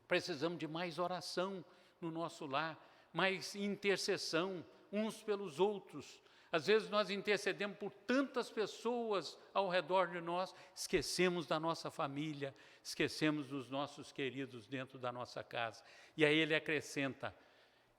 Precisamos de mais oração no nosso lar, mais intercessão uns pelos outros. Às vezes nós intercedemos por tantas pessoas ao redor de nós, esquecemos da nossa família, esquecemos dos nossos queridos dentro da nossa casa. E aí ele acrescenta,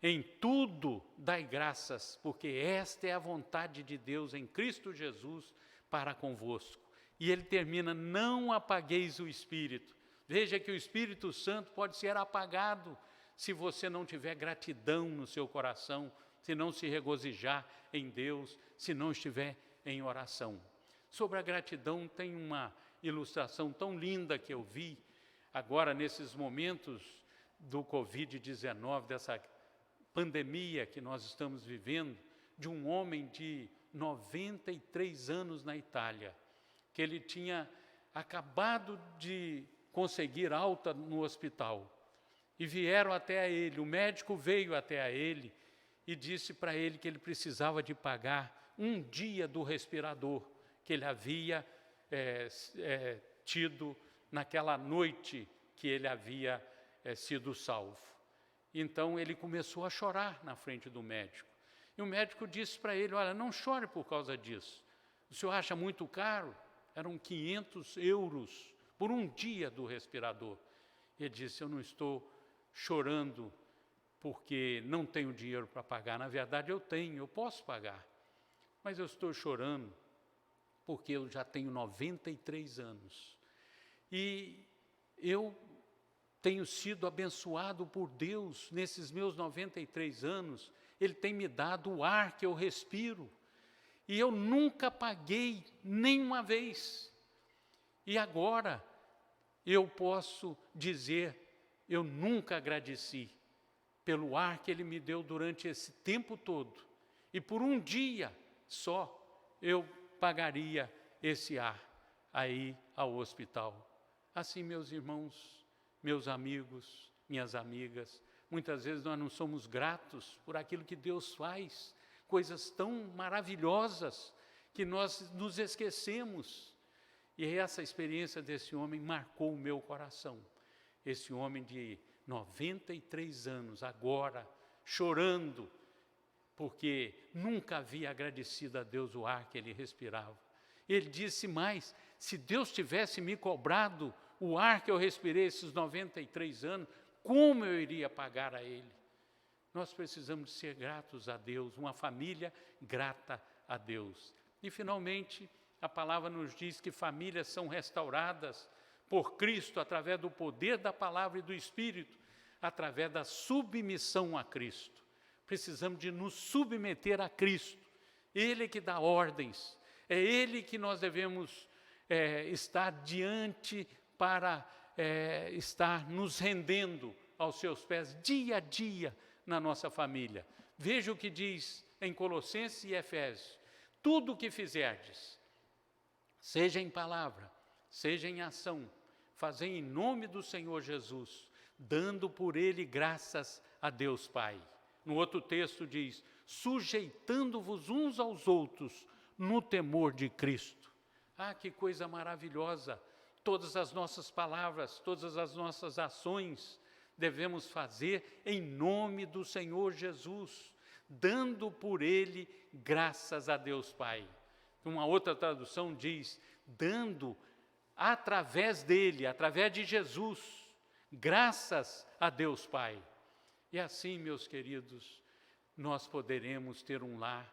em tudo dai graças, porque esta é a vontade de Deus em Cristo Jesus para convosco. E ele termina, não apagueis o Espírito. Veja que o Espírito Santo pode ser apagado se você não tiver gratidão no seu coração, se não se regozijar em Deus, se não estiver em oração. Sobre a gratidão tem uma ilustração tão linda que eu vi agora nesses momentos do Covid-19, dessa pandemia que nós estamos vivendo, de um homem de 93 anos na Itália, que ele tinha acabado de conseguir alta no hospital. E vieram até a ele, o médico veio até a ele e disse para ele que ele precisava de pagar um dia do respirador que ele havia tido naquela noite que ele havia sido salvo. Então ele começou a chorar na frente do médico. E o médico disse para ele, olha, não chore por causa disso. O senhor acha muito caro? Eram 500 euros por um dia do respirador. Ele disse, eu não estou chorando porque não tenho dinheiro para pagar. Na verdade, eu tenho, eu posso pagar. Mas eu estou chorando porque eu já tenho 93 anos. E eu tenho sido abençoado por Deus nesses meus 93 anos. Ele tem me dado o ar que eu respiro. E eu nunca paguei nenhuma vez. E agora eu posso dizer, eu nunca agradeci pelo ar que Ele me deu durante esse tempo todo. E por um dia só eu pagaria esse ar aí ao hospital. Assim, meus irmãos, meus amigos, minhas amigas, muitas vezes nós não somos gratos por aquilo que Deus faz, coisas tão maravilhosas que nós nos esquecemos. E essa experiência desse homem marcou o meu coração. Esse homem de 93 anos, agora, chorando, porque nunca havia agradecido a Deus o ar que ele respirava. Ele disse mais, se Deus tivesse me cobrado o ar que eu respirei esses 93 anos, como eu iria pagar a Ele? Nós precisamos ser gratos a Deus, uma família grata a Deus. E, finalmente, a palavra nos diz que famílias são restauradas por Cristo através do poder da palavra e do Espírito, através da submissão a Cristo. Precisamos de nos submeter a Cristo. Ele que dá ordens, é Ele que nós devemos estar diante para estar nos rendendo aos seus pés dia a dia na nossa família. Veja o que diz em Colossenses e Efésios. Tudo o que fizerdes, seja em palavra, seja em ação, fazei em nome do Senhor Jesus, dando por Ele graças a Deus Pai. No outro texto diz, sujeitando-vos uns aos outros no temor de Cristo. Ah, que coisa maravilhosa! Todas as nossas palavras, todas as nossas ações devemos fazer em nome do Senhor Jesus, dando por Ele graças a Deus Pai. Uma outra tradução diz, dando através dEle, através de Jesus, graças a Deus Pai. E assim, meus queridos, nós poderemos ter um lar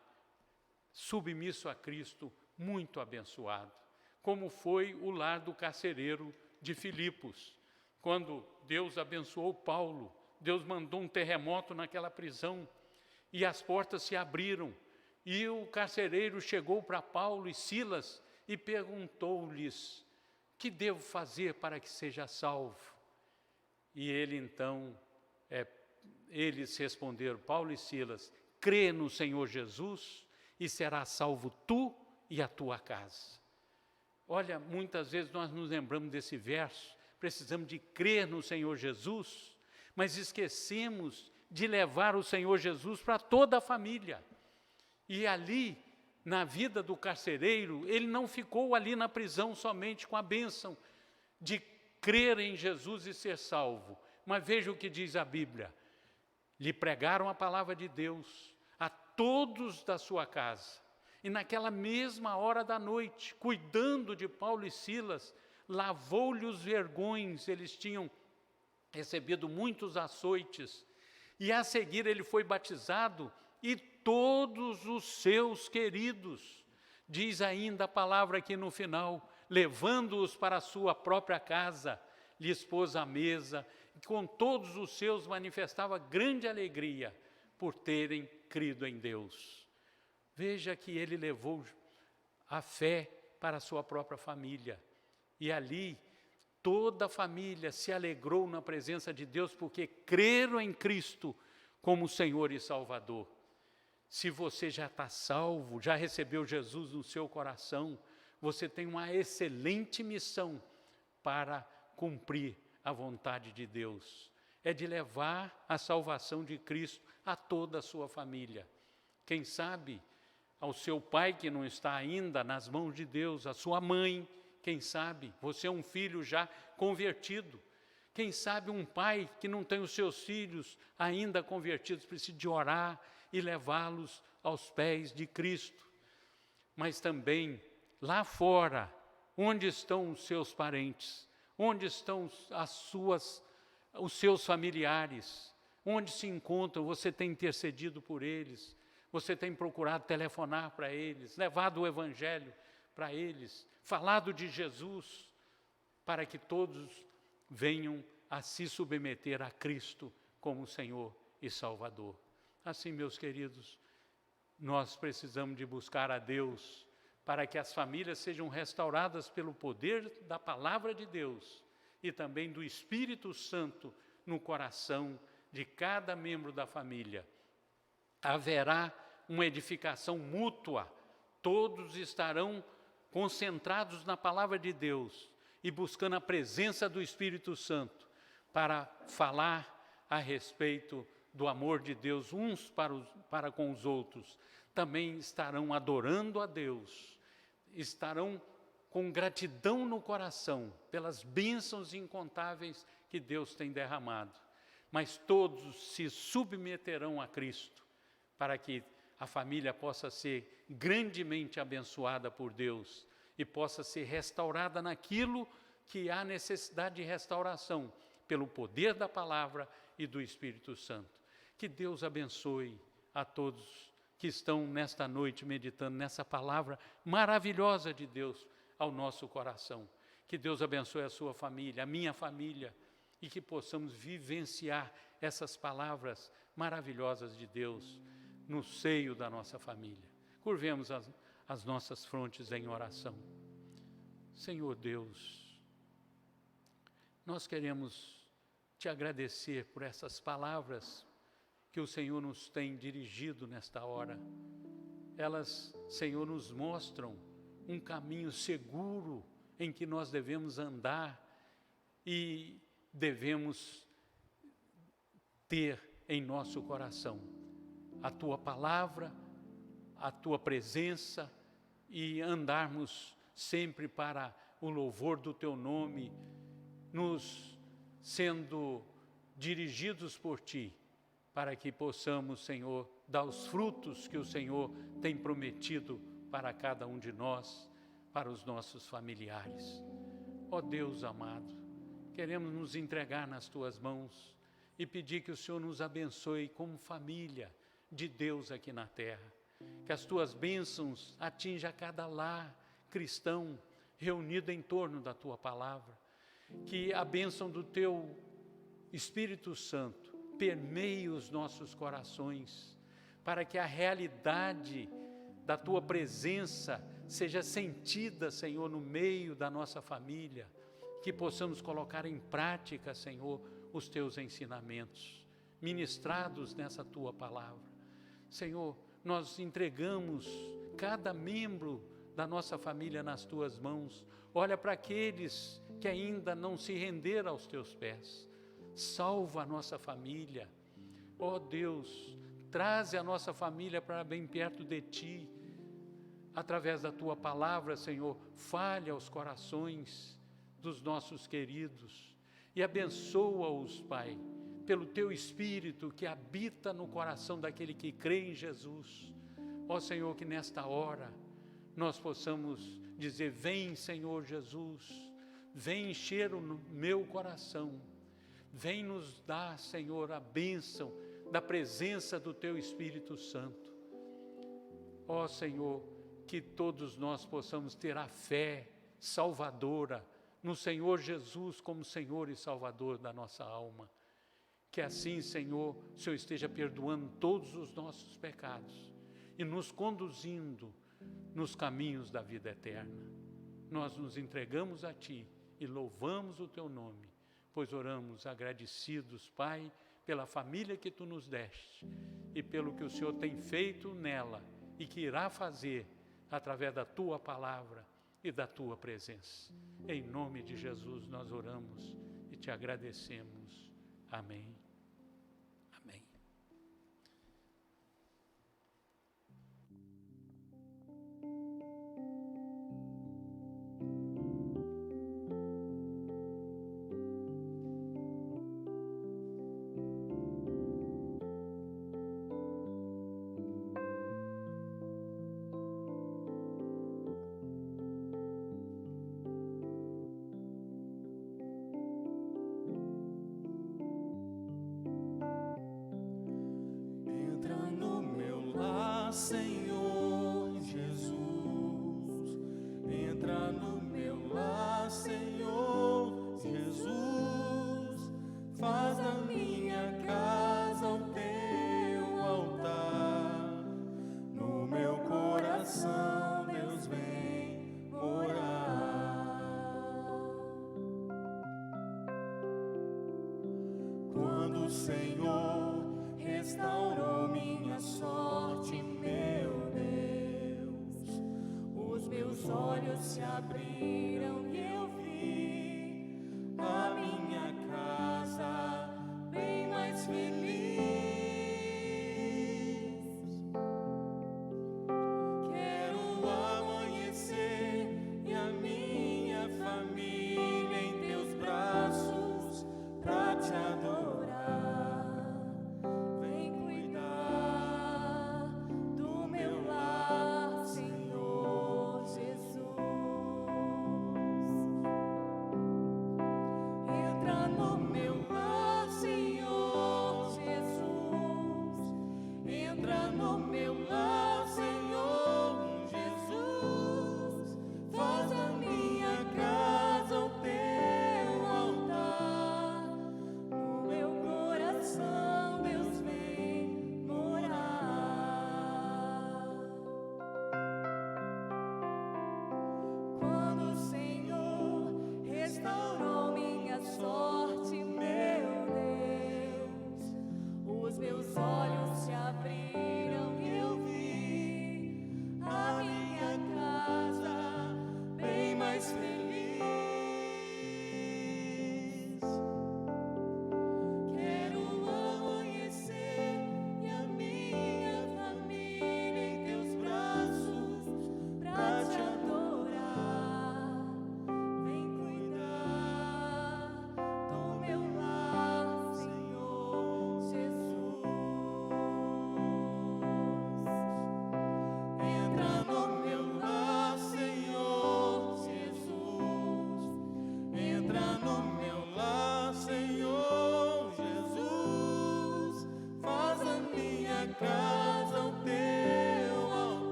submisso a Cristo, muito abençoado, como foi o lar do carcereiro de Filipos. Quando Deus abençoou Paulo, Deus mandou um terremoto naquela prisão, e as portas se abriram, e o carcereiro chegou para Paulo e Silas e perguntou-lhes, que devo fazer para que seja salvo? E eles responderam, Paulo e Silas, crê no Senhor Jesus e serás salvo tu e a tua casa. Olha, muitas vezes nós nos lembramos desse verso, precisamos de crer no Senhor Jesus, mas esquecemos de levar o Senhor Jesus para toda a família. E ali, na vida do carcereiro, ele não ficou ali na prisão somente com a bênção de crer em Jesus e ser salvo. Mas veja o que diz a Bíblia. Lhe pregaram a palavra de Deus a todos da sua casa. E naquela mesma hora da noite, cuidando de Paulo e Silas, lavou-lhe os vergões, eles tinham recebido muitos açoites. E a seguir ele foi batizado e todos os seus queridos, diz ainda a palavra aqui no final, levando-os para a sua própria casa, lhes pôs à mesa, e com todos os seus manifestava grande alegria por terem crido em Deus. Veja que ele levou a fé para a sua própria família. E ali, toda a família se alegrou na presença de Deus, porque creram em Cristo como Senhor e Salvador. Se você já está salvo, já recebeu Jesus no seu coração, você tem uma excelente missão para cumprir a vontade de Deus. É de levar a salvação de Cristo a toda a sua família. Quem sabe ao seu pai que não está ainda nas mãos de Deus, a sua mãe, quem sabe você é um filho já convertido. Quem sabe um pai que não tem os seus filhos ainda convertidos, precisa de orar e levá-los aos pés de Cristo. Mas também, lá fora, onde estão os seus parentes? Onde estão os seus familiares? Onde se encontram? Você tem intercedido por eles? Você tem procurado telefonar para eles? Levado o Evangelho para eles? Falado de Jesus? Para que todos venham a se submeter a Cristo como Senhor e Salvador. Assim, meus queridos, nós precisamos de buscar a Deus para que as famílias sejam restauradas pelo poder da palavra de Deus e também do Espírito Santo no coração de cada membro da família. Haverá uma edificação mútua, todos estarão concentrados na palavra de Deus e buscando a presença do Espírito Santo para falar a respeito do amor de Deus uns para com os outros. Também estarão adorando a Deus, estarão com gratidão no coração pelas bênçãos incontáveis que Deus tem derramado. Mas todos se submeterão a Cristo, para que a família possa ser grandemente abençoada por Deus e possa ser restaurada naquilo que há necessidade de restauração, pelo poder da palavra e do Espírito Santo. Que Deus abençoe a todos que estão nesta noite meditando nessa palavra maravilhosa de Deus ao nosso coração. Que Deus abençoe a sua família, a minha família, e que possamos vivenciar essas palavras maravilhosas de Deus no seio da nossa família. Curvemos as nossas frontes em oração. Senhor Deus, nós queremos te agradecer por essas palavras que o Senhor nos tem dirigido nesta hora. Elas, Senhor, nos mostram um caminho seguro em que nós devemos andar e devemos ter em nosso coração a Tua palavra, a Tua presença e andarmos sempre para o louvor do Teu nome, nos sendo dirigidos por Ti, para que possamos, Senhor, dar os frutos que o Senhor tem prometido para cada um de nós, para os nossos familiares. Ó Deus amado, queremos nos entregar nas Tuas mãos e pedir que o Senhor nos abençoe como família de Deus aqui na terra. Que as Tuas bênçãos atinjam cada lar cristão reunido em torno da Tua palavra. Que a bênção do Teu Espírito Santo permeie os nossos corações, para que a realidade da Tua presença seja sentida, Senhor, no meio da nossa família, que possamos colocar em prática, Senhor, os Teus ensinamentos, ministrados nessa Tua palavra. Senhor, nós entregamos cada membro da nossa família nas Tuas mãos. Olha para aqueles que ainda não se renderam aos Teus pés. Salva a nossa família. Ó Deus, traze a nossa família para bem perto de Ti. Através da Tua palavra, Senhor, fale aos corações dos nossos queridos e abençoa-os, Pai, pelo Teu Espírito que habita no coração daquele que crê em Jesus. Ó Senhor, que nesta hora nós possamos dizer: vem, Senhor Jesus, vem encher o meu coração, vem nos dar, Senhor, a bênção da presença do Teu Espírito Santo. Ó Senhor, que todos nós possamos ter a fé salvadora no Senhor Jesus como Senhor e Salvador da nossa alma. Que assim, Senhor, o Senhor esteja perdoando todos os nossos pecados e nos conduzindo nos caminhos da vida eterna. nós nos entregamos a Ti e louvamos o Teu nome, pois oramos agradecidos, Pai, pela família que Tu nos deste e pelo que o Senhor tem feito nela e que irá fazer através da Tua palavra e da Tua presença. Em nome de Jesus nós oramos e Te agradecemos. Amém. Amém. Senhor Jesus, entra no meu lar, Senhor Jesus, faz a minha casa o teu altar, no meu coração, Deus vem morar. Quando o Senhor restaurou minha sorte, meu Deus, os meus olhos se abriram e eu vi a minha casa bem mais feliz. Quero amanhecer e a minha família em teus braços pra te adorar.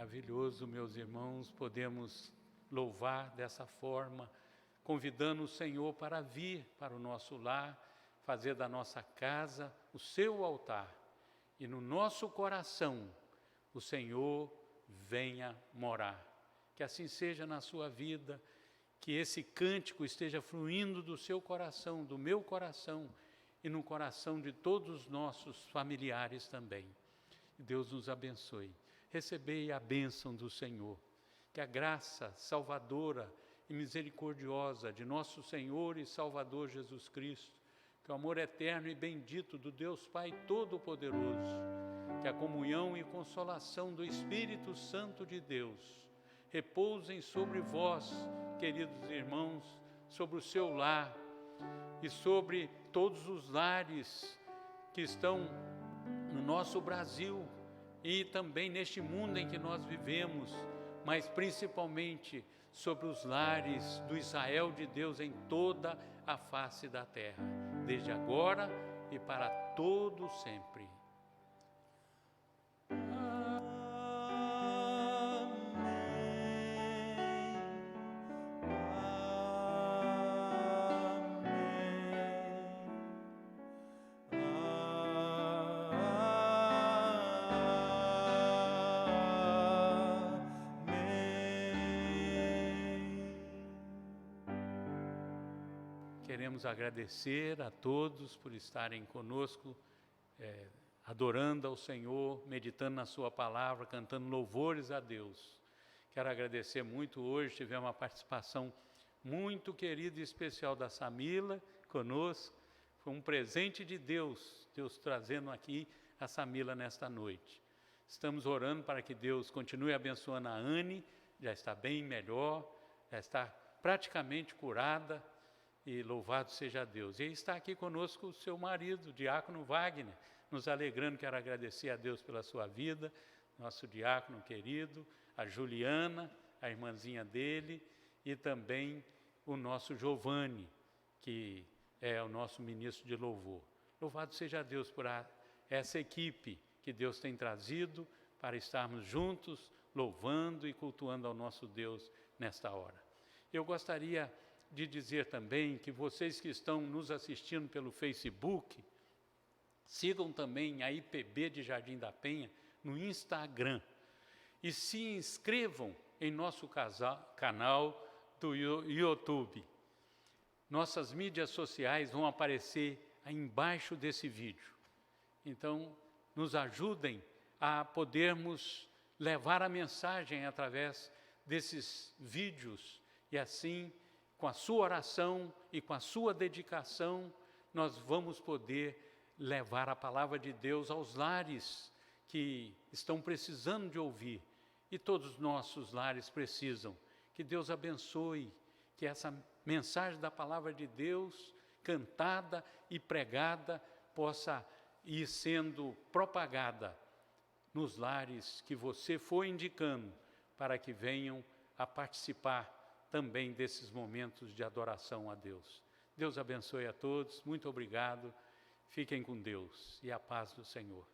Maravilhoso, meus irmãos, podemos louvar dessa forma, convidando o Senhor para vir para o nosso lar, fazer da nossa casa o seu altar e no nosso coração o Senhor venha morar. Que assim seja na sua vida, que esse cântico esteja fluindo do seu coração, do meu coração e no coração de todos os nossos familiares também. Deus nos abençoe. Recebei a bênção do Senhor, que a graça salvadora e misericordiosa de nosso Senhor e Salvador Jesus Cristo, que o amor eterno e bendito do Deus Pai Todo-Poderoso, que a comunhão e consolação do Espírito Santo de Deus repousem sobre vós, queridos irmãos, sobre o seu lar e sobre todos os lares que estão no nosso Brasil e também neste mundo em que nós vivemos, mas principalmente sobre os lares do Israel de Deus em toda a face da terra, desde agora e para todo sempre. Queremos agradecer a todos por estarem conosco, adorando ao Senhor, meditando na sua palavra, cantando louvores a Deus. Quero agradecer muito hoje, tivemos uma participação muito querida e especial da Samila conosco. Foi um presente de Deus, Deus trazendo aqui a Samila nesta noite. Estamos orando para que Deus continue abençoando a Anne, já está bem melhor, já está praticamente curada, e louvado seja Deus. E está aqui conosco o seu marido, o diácono Wagner, nos alegrando. Quero agradecer a Deus pela sua vida, nosso diácono querido, a Juliana, a irmãzinha dele, e também o nosso Giovanni, que é o nosso ministro de louvor. Louvado seja Deus por essa equipe que Deus tem trazido para estarmos juntos, louvando e cultuando ao nosso Deus nesta hora. Eu gostaria de dizer também que vocês que estão nos assistindo pelo Facebook, sigam também a IPB de Jardim da Penha no Instagram e se inscrevam em nosso canal do YouTube. Nossas mídias sociais vão aparecer aí embaixo desse vídeo. Então, nos ajudem a podermos levar a mensagem através desses vídeos e assim, com a sua oração e com a sua dedicação, nós vamos poder levar a palavra de Deus aos lares que estão precisando de ouvir. E todos os nossos lares precisam. Que Deus abençoe, que essa mensagem da palavra de Deus, cantada e pregada, possa ir sendo propagada nos lares que você for indicando, para que venham a participar também desses momentos de adoração a Deus. Deus abençoe a todos, muito obrigado, fiquem com Deus e a paz do Senhor.